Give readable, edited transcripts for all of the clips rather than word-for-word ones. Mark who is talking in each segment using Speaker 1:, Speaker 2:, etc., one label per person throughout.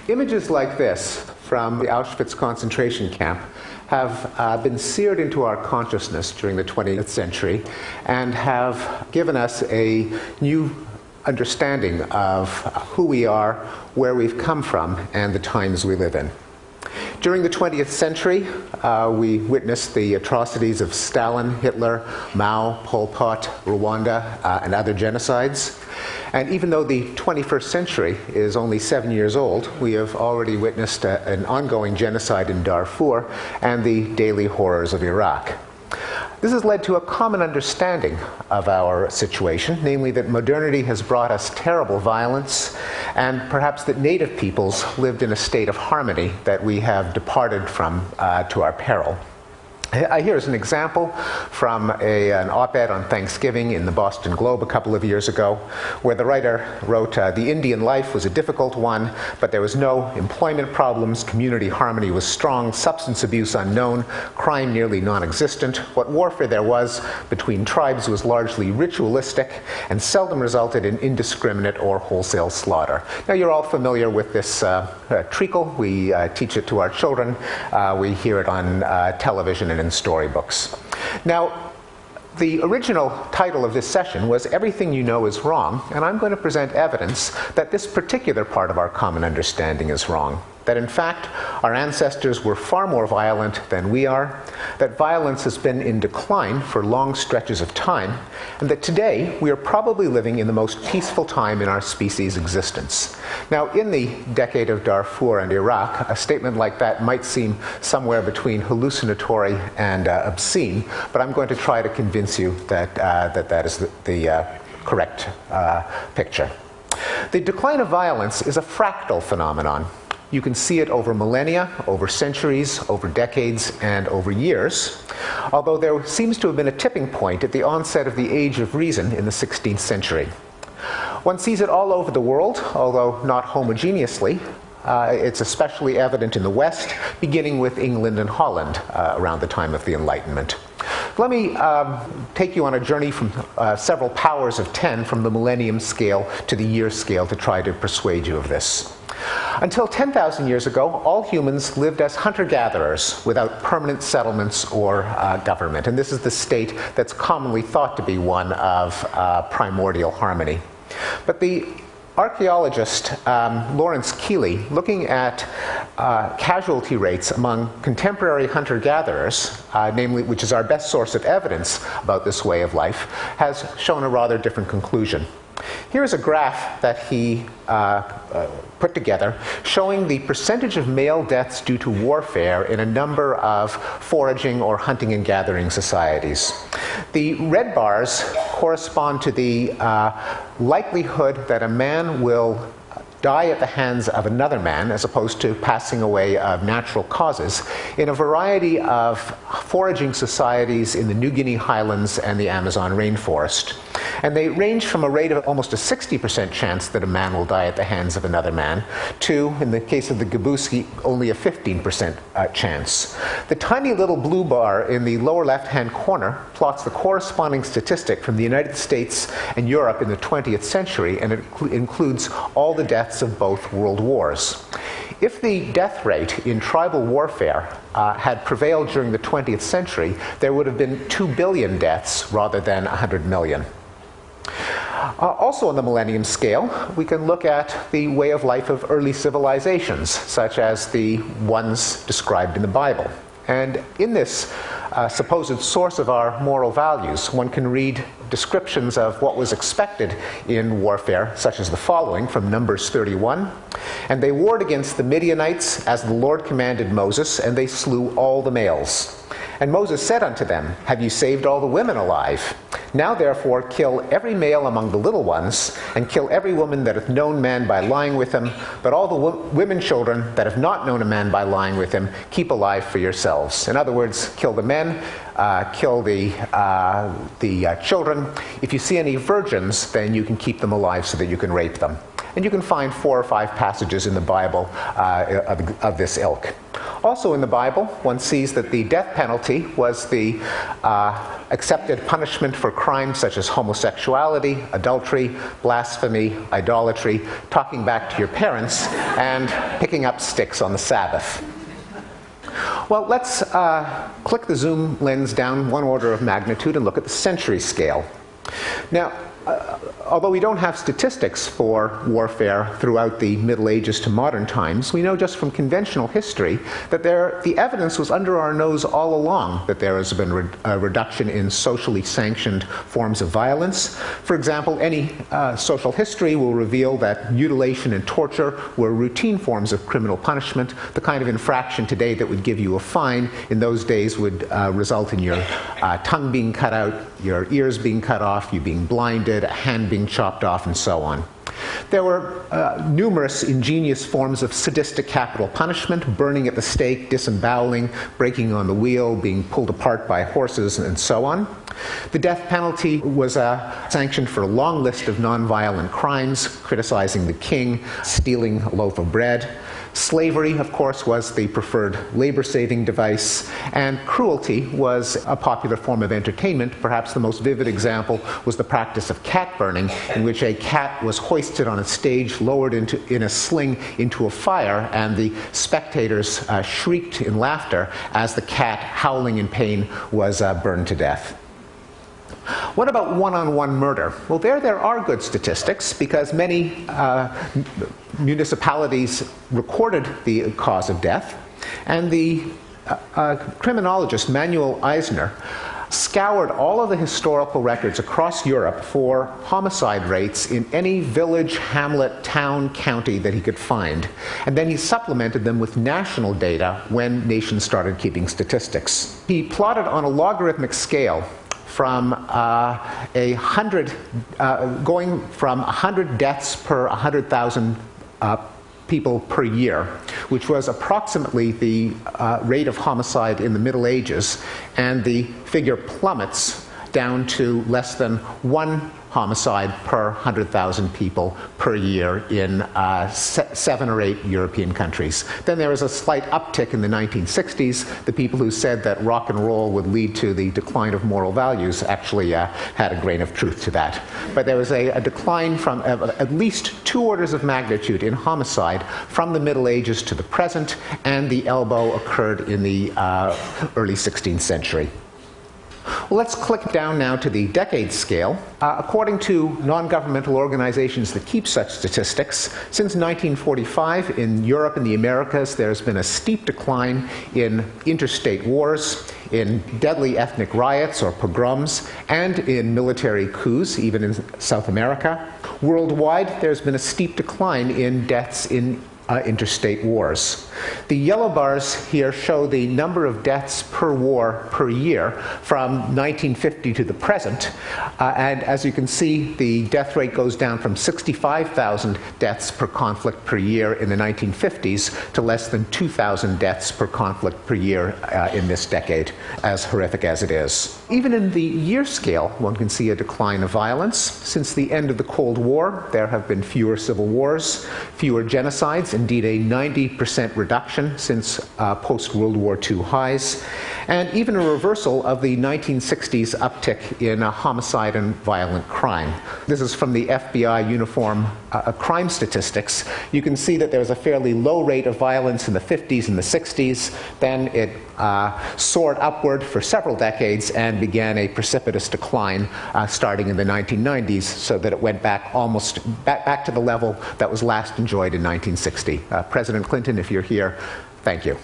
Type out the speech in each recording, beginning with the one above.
Speaker 1: Images like this from the Auschwitz concentration camp have been seared into our consciousness during the 20th century and have given us a new understanding of who we are, where we've come from, and the times we live in. During the 20th century, we witnessed the atrocities of Stalin, Hitler, Mao, Pol Pot, Rwanda, and other genocides. And even though the 21st century is only 7 years old, we have already witnessed an ongoing genocide in Darfur and the daily horrors of Iraq. This has led to a common understanding of our situation, namely that modernity has brought us terrible violence, and perhaps that native peoples lived in a state of harmony that we have departed from to our peril. Here's an example from an op-ed on Thanksgiving in the Boston Globe a couple of years ago, where the writer wrote, "The Indian life was a difficult one, but there was no employment problems, community harmony was strong, substance abuse unknown, crime nearly non-existent. What warfare there was between tribes was largely ritualistic and seldom resulted in indiscriminate or wholesale slaughter." Now, you're all familiar with this treacle. We teach it to our children. We hear it on television and in storybooks. Now, the original title of this session was "Everything You Know is Wrong," and I'm going to present evidence that this particular part of our common understanding is wrong. That in fact, our ancestors were far more violent than we are, that violence has been in decline for long stretches of time, and that today we are probably living in the most peaceful time in our species' existence. Now, in the decade of Darfur and Iraq, a statement like that might seem somewhere between hallucinatory and obscene, but I'm going to try to convince you that that is the correct picture. The decline of violence is a fractal phenomenon. You can see it over millennia, over centuries, over decades, and over years, although there seems to have been a tipping point at the onset of the Age of Reason in the 16th century. One sees it all over the world, although not homogeneously. It's especially evident in the West, beginning with England and Holland around the time of the Enlightenment. Let me take you on a journey from several powers of 10 from the millennium scale to the year scale to try to persuade you of this. Until 10,000 years ago, all humans lived as hunter-gatherers without permanent settlements or government. And this is the state that's commonly thought to be one of primordial harmony. But the archaeologist Lawrence Keeley, looking at casualty rates among contemporary hunter-gatherers, namely, which is our best source of evidence about this way of life, has shown a rather different conclusion. Here's a graph that he put together showing the percentage of male deaths due to warfare in a number of foraging or hunting and gathering societies. The red bars correspond to the likelihood that a man will die at the hands of another man, as opposed to passing away of natural causes, in a variety of foraging societies in the New Guinea highlands and the Amazon rainforest. And they range from a rate of almost a 60% chance that a man will die at the hands of another man to, in the case of the Gabuski, only a 15% chance. The tiny little blue bar in the lower left-hand corner plots the corresponding statistic from the United States and Europe in the 20th century, and it includes all the deaths of both world wars. If the death rate in tribal warfare had prevailed during the 20th century, there would have been 2 billion deaths rather than 100 million. Also on the millennium scale, we can look at the way of life of early civilizations, such as the ones described in the Bible. And in this supposed source of our moral values, one can read descriptions of what was expected in warfare, such as the following from Numbers 31. "And they warred against the Midianites as the Lord commanded Moses, and they slew all the males. And Moses said unto them, Have you saved all the women alive? Now therefore kill every male among the little ones, and kill every woman that hath known man by lying with him, but all the women children that have not known a man by lying with him, keep alive for yourselves." In other words, kill the men, kill the children. If you see any virgins, then you can keep them alive so that you can rape them. And you can find 4 or 5 passages in the Bible of this ilk. Also in the Bible, one sees that the death penalty was the accepted punishment for crimes such as homosexuality, adultery, blasphemy, idolatry, talking back to your parents, and picking up sticks on the Sabbath. Well, let's click the zoom lens down one order of magnitude and look at the century scale. Now, although we don't have statistics for warfare throughout the Middle Ages to modern times, we know just from conventional history that the evidence was under our nose all along that there has been a reduction in socially sanctioned forms of violence. For example, any social history will reveal that mutilation and torture were routine forms of criminal punishment. The kind of infraction today that would give you a fine in those days would result in your tongue being cut out, your ears being cut off, you being blinded, a hand being chopped off, and so on. There were numerous ingenious forms of sadistic capital punishment: burning at the stake, disemboweling, breaking on the wheel, being pulled apart by horses, and so on. The death penalty was sanctioned for a long list of nonviolent crimes: criticizing the king, stealing a loaf of bread. Slavery, of course, was the preferred labor-saving device, and cruelty was a popular form of entertainment. Perhaps the most vivid example was the practice of cat burning, in which a cat was hoisted on a stage, lowered in a sling into a fire, and the spectators shrieked in laughter as the cat, howling in pain, was burned to death. What about one-on-one murder? Well, there are good statistics, because many municipalities recorded the cause of death, and the criminologist Manuel Eisner scoured all of the historical records across Europe for homicide rates in any village, hamlet, town, county that he could find. And then he supplemented them with national data when nations started keeping statistics. He plotted on a logarithmic scale from going from 100 deaths per 100,000 people per year, which was approximately the rate of homicide in the Middle Ages, and the figure plummets down to less than one homicide per 100,000 people per year in 7 or 8 European countries. Then there was a slight uptick in the 1960s. The people who said that rock and roll would lead to the decline of moral values actually had a grain of truth to that. But there was a decline from at least 2 orders of magnitude in homicide from the Middle Ages to the present, and the elbow occurred in the early 16th century. Well, let's click down now to the decade scale. According to non-governmental organizations that keep such statistics, since 1945 in Europe and the Americas, there's been a steep decline in interstate wars, in deadly ethnic riots or pogroms, and in military coups, even in South America. Worldwide, there's been a steep decline in deaths in interstate wars. The yellow bars here show the number of deaths per war per year from 1950 to the present, and as you can see, the death rate goes down from 65,000 deaths per conflict per year in the 1950s to less than 2,000 deaths per conflict per year in this decade, as horrific as it is. Even in the year scale, one can see a decline of violence. Since the end of the Cold War, there have been fewer civil wars, fewer genocides, indeed a 90% reduction since post-World War II highs, and even a reversal of the 1960s uptick in homicide and violent crime. This is from the FBI uniform crime statistics. You can see that there's a fairly low rate of violence in the 50s and the 60s. Then it soared upward for several decades and began a precipitous decline starting in the 1990s, so that it went back almost back to the level that was last enjoyed in 1960. President Clinton, if you're here, thank you.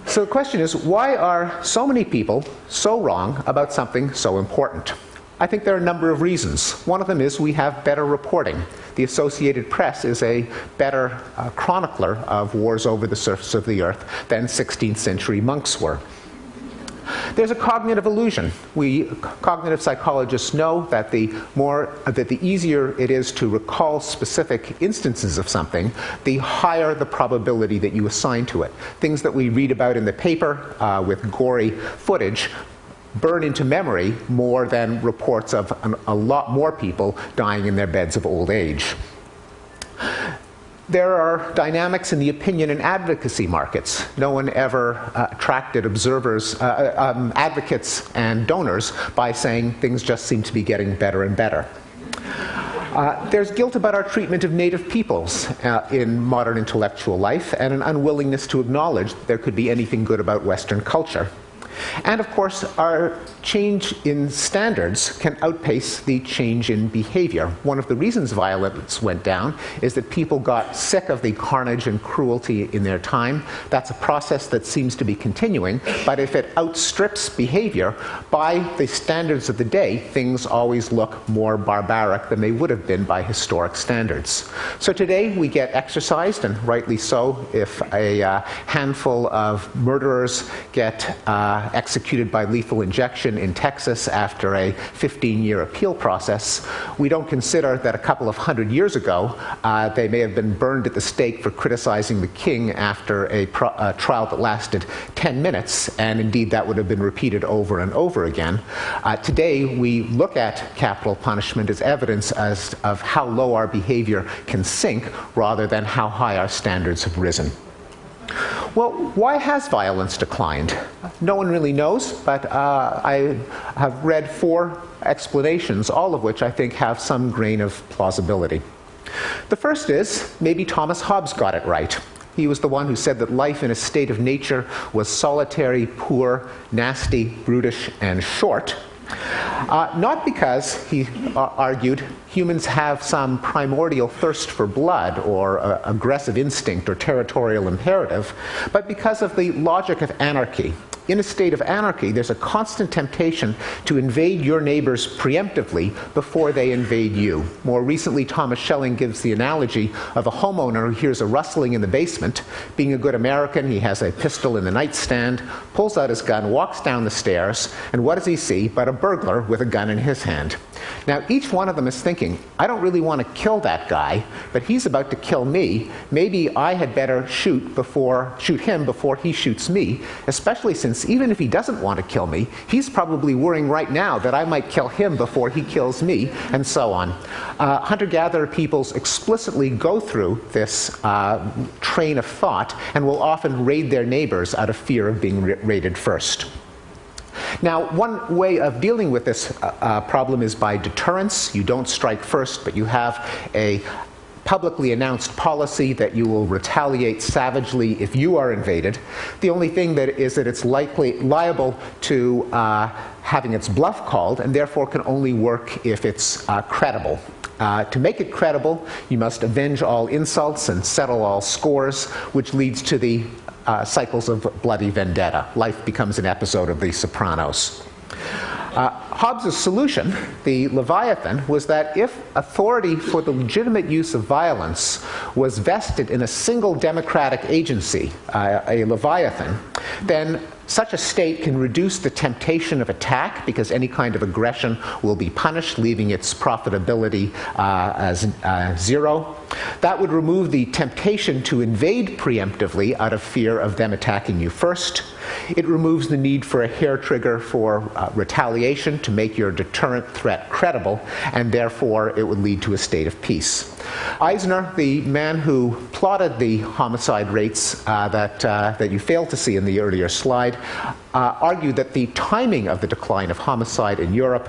Speaker 1: So the question is, why are so many people so wrong about something so important? I think there are a number of reasons. One of them is we have better reporting. The Associated Press is a better chronicler of wars over the surface of the earth than 16th century monks were. There's a cognitive illusion. We cognitive psychologists know that the easier it is to recall specific instances of something, the higher the probability that you assign to it. Things that we read about in the paper with gory footage burn into memory more than reports of a lot more people dying in their beds of old age. There are dynamics in the opinion and advocacy markets. No one ever attracted observers, advocates and donors by saying things just seem to be getting better and better. There's guilt about our treatment of native peoples in modern intellectual life, and an unwillingness to acknowledge that there could be anything good about Western culture. And of course, our change in standards can outpace the change in behavior. One of the reasons violence went down is that people got sick of the carnage and cruelty in their time. That's a process that seems to be continuing, but if it outstrips behavior, by the standards of the day, things always look more barbaric than they would have been by historic standards. So today we get exercised, and rightly so, if a handful of murderers get executed by lethal injection in Texas after a 15-year appeal process. We don't consider that a couple of hundred years ago they may have been burned at the stake for criticizing the king after a trial that lasted 10 minutes, and indeed that would have been repeated over and over again. Today we look at capital punishment as evidence of how low our behavior can sink rather than how high our standards have risen. Well, why has violence declined? No one really knows, but I have read 4 explanations, all of which I think have some grain of plausibility. The first is, maybe Thomas Hobbes got it right. He was the one who said that life in a state of nature was solitary, poor, nasty, brutish, and short. Not because, he argued, humans have some primordial thirst for blood or aggressive instinct or territorial imperative, but because of the logic of anarchy. In a state of anarchy, there's a constant temptation to invade your neighbors preemptively before they invade you. More recently, Thomas Schelling gives the analogy of a homeowner who hears a rustling in the basement. Being a good American, he has a pistol in the nightstand, pulls out his gun, walks down the stairs, and what does he see but a burglar with a gun in his hand? Now, each one of them is thinking, I don't really want to kill that guy, but he's about to kill me. Maybe I had better shoot him before he shoots me, especially since even if he doesn't want to kill me, he's probably worrying right now that I might kill him before he kills me, and so on. Hunter-gatherer peoples explicitly go through this train of thought and will often raid their neighbors out of fear of being raided first. Now, one way of dealing with this problem is by deterrence. You don't strike first, but you have a publicly announced policy that you will retaliate savagely if you are invaded. The only thing that is that it's liable to having its bluff called, and therefore can only work if it's credible. To make it credible, you must avenge all insults and settle all scores, which leads to the cycles of bloody vendetta. Life becomes an episode of The Sopranos. Hobbes' solution, the Leviathan, was that if authority for the legitimate use of violence was vested in a single democratic agency, a Leviathan, then such a state can reduce the temptation of attack because any kind of aggression will be punished, leaving its profitability as zero. That would remove the temptation to invade preemptively out of fear of them attacking you first. It removes the need for a hair trigger for retaliation to make your deterrent threat credible, and therefore it would lead to a state of peace. Eisner, the man who plotted the homicide rates that you failed to see in the earlier slide, argued that the timing of the decline of homicide in Europe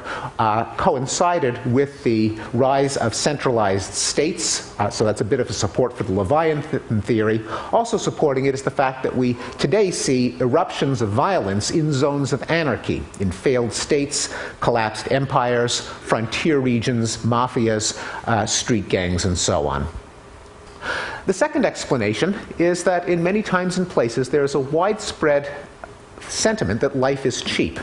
Speaker 1: coincided with the rise of centralized states, so that's a bit of a support for the Leviathan theory. Also supporting it is the fact that we today see eruptions of violence in zones of anarchy, in failed states, collapsed empires, frontier regions, mafias, street gangs, and so on. The second explanation is that in many times and places there is a widespread sentiment that life is cheap.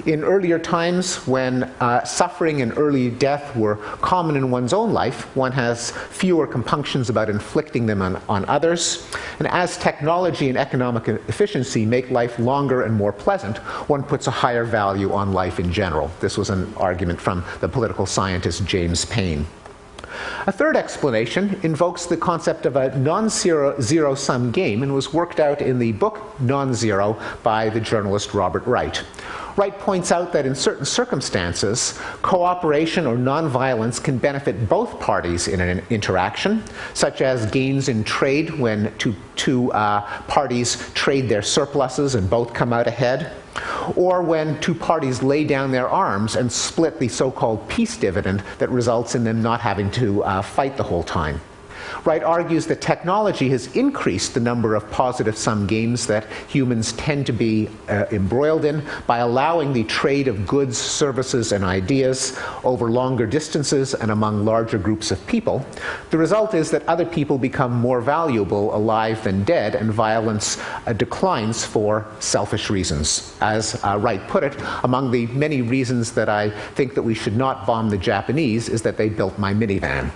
Speaker 1: In earlier times, when suffering and early death were common in one's own life, one has fewer compunctions about inflicting them on others. And as technology and economic efficiency make life longer and more pleasant, one puts a higher value on life in general. This was an argument from the political scientist James Paine. A third explanation invokes the concept of a non-zero-sum game and was worked out in the book Non-Zero by the journalist Robert Wright. Wright points out that in certain circumstances, cooperation or nonviolence can benefit both parties in an interaction, such as gains in trade when two parties trade their surpluses and both come out ahead, or when two parties lay down their arms and split the so-called peace dividend that results in them not having to fight the whole time. Wright argues that technology has increased the number of positive-sum games that humans tend to be embroiled in by allowing the trade of goods, services, and ideas over longer distances and among larger groups of people. The result is that other people become more valuable alive than dead, and violence declines for selfish reasons. As Wright put it, among the many reasons that I think that we should not bomb the Japanese is that they built my minivan.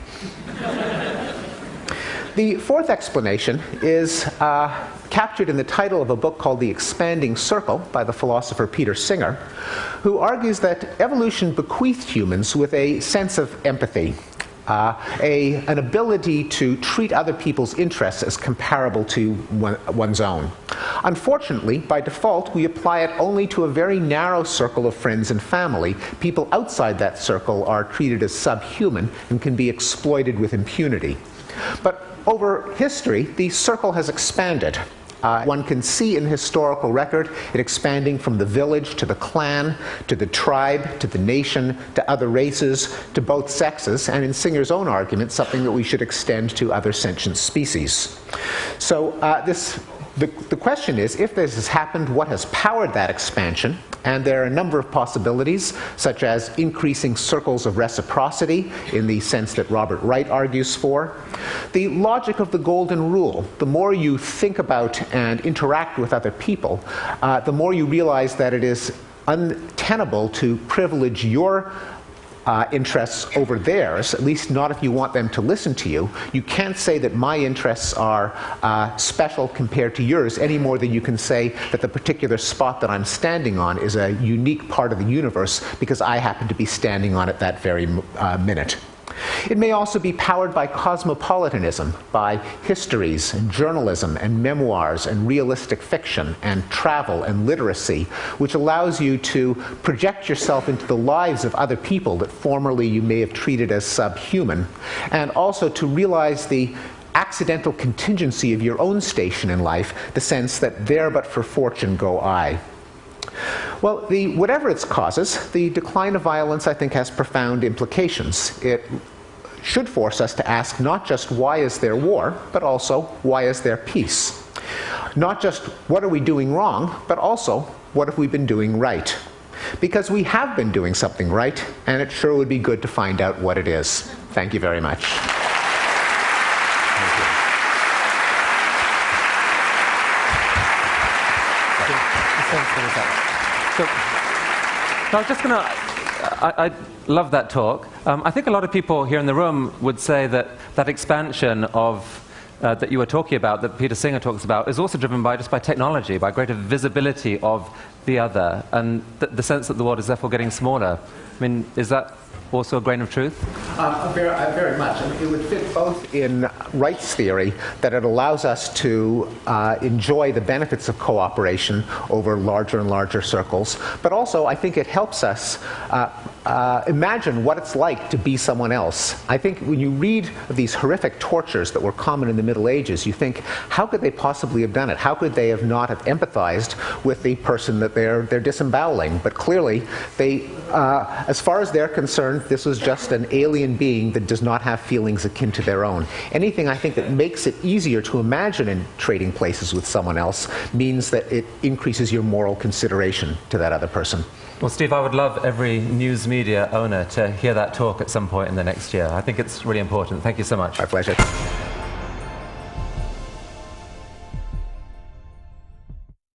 Speaker 1: The fourth explanation is captured in the title of a book called The Expanding Circle by the philosopher Peter Singer, who argues that evolution bequeathed humans with a sense of empathy, an ability to treat other people's interests as comparable to one's own. Unfortunately, by default, we apply it only to a very narrow circle of friends and family. People outside that circle are treated as subhuman and can be exploited with impunity. But over history, the circle has expanded. One can see in historical record it expanding from the village to the clan, to the tribe, to the nation, to other races, to both sexes, and in Singer's own argument, something that we should extend to other sentient species. So the question is, if this has happened, what has powered that expansion? And there are a number of possibilities, such as increasing circles of reciprocity in the sense that Robert Wright argues for. The logic of the golden rule: the more you think about and interact with other people, the more you realize that it is untenable to privilege your interests over theirs, at least not if you want them to listen to you. You can't say that my interests are special compared to yours any more than you can say that the particular spot that I'm standing on is a unique part of the universe because I happen to be standing on it that very minute. It may also be powered by cosmopolitanism, by histories and journalism and memoirs and realistic fiction and travel and literacy, which allows you to project yourself into the lives of other people that formerly you may have treated as subhuman, and also to realize the accidental contingency of your own station in life, the sense that there but for fortune go I. Well, whatever its causes, the decline of violence, I think, has profound implications. It should force us to ask not just why is there war, but also why is there peace? Not just what are we doing wrong, but also what have we been doing right? Because we have been doing something right, and it sure would be good to find out what it is. Thank you very much.
Speaker 2: So I was just going to, I love that talk. I think a lot of people here in the room would say that that expansion of that you were talking about, that Peter Singer talks about, is also driven by just by technology, by greater visibility of the other, and the sense that the world is therefore getting smaller. I mean, is that also a grain of truth?
Speaker 1: Very much. I mean, it would fit both in Wright's theory that it allows us to enjoy the benefits of cooperation over larger and larger circles, but also I think it helps us imagine what it's like to be someone else. I think when you read these horrific tortures that were common in the Middle Ages, you think, how could they possibly have done it? How could they have not have empathized with the person that they're disemboweling? But clearly, they, as far as they're concerned, this was just an alien being that does not have feelings akin to their own. Anything, I think, that makes it easier to imagine in trading places with someone else means that it increases your moral consideration to that other person.
Speaker 2: Well, Steve, I would love every news media owner to hear that talk at some point in the next year. I think it's really important. Thank you so much.
Speaker 1: My pleasure.